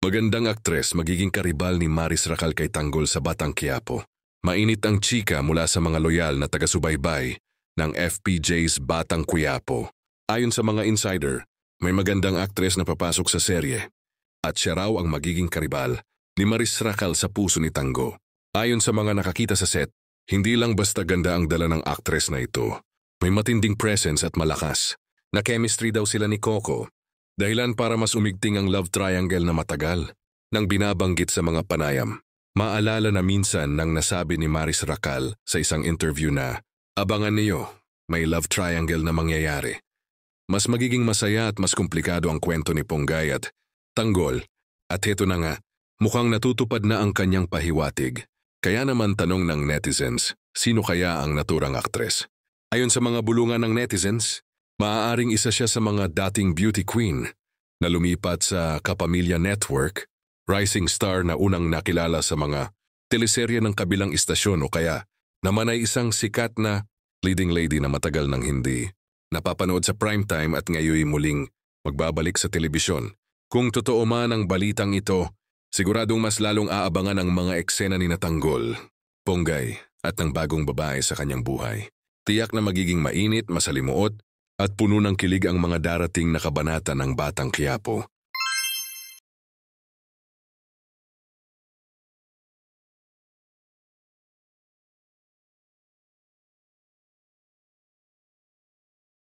Magandang aktres magiging karibal ni Maris Racal kay Tanggol sa Batang Quiapo. Mainit ang chika mula sa mga loyal na taga-subaybay ng FPJ's Batang Quiapo. Ayon sa mga insider, may magandang aktres na papasok sa serye at siya raw ang magiging karibal ni Maris Racal sa puso ni Tanggo. Ayon sa mga nakakita sa set, hindi lang basta ganda ang dala ng aktres na ito. May matinding presence at malakas na chemistry daw sila ni Coco. Dahilan para mas umigting ang love triangle na matagal nang binabanggit sa mga panayam. Maalala na minsan nang nasabi ni Maris Racal sa isang interview na, "Abangan niyo, may love triangle na mangyayari." Mas magiging masaya at mas komplikado ang kwento ni Ponggay at Tanggol. At heto na nga, mukhang natutupad na ang kanyang pahiwatig. Kaya naman tanong ng netizens, sino kaya ang naturang aktres? Ayon sa mga bulungan ng netizens, maaaring isa siya sa mga dating beauty queen na lumipat sa Kapamilya Network, rising star na unang nakilala sa mga teleserye ng kabilang istasyon o kaya naman ay isang sikat na leading lady na matagal nang hindi napapanood sa primetime at ngayon muling magbabalik sa telebisyon. Kung totoo man ang balitang ito, siguradong mas lalong aabangan ang mga eksena ni Tanggol, Ponggay at ng bagong babae sa kanyang buhay. Tiyak na magiging mainit, masalimuot, at puno ng kilig ang mga darating na kabanata ng Batang Quiapo.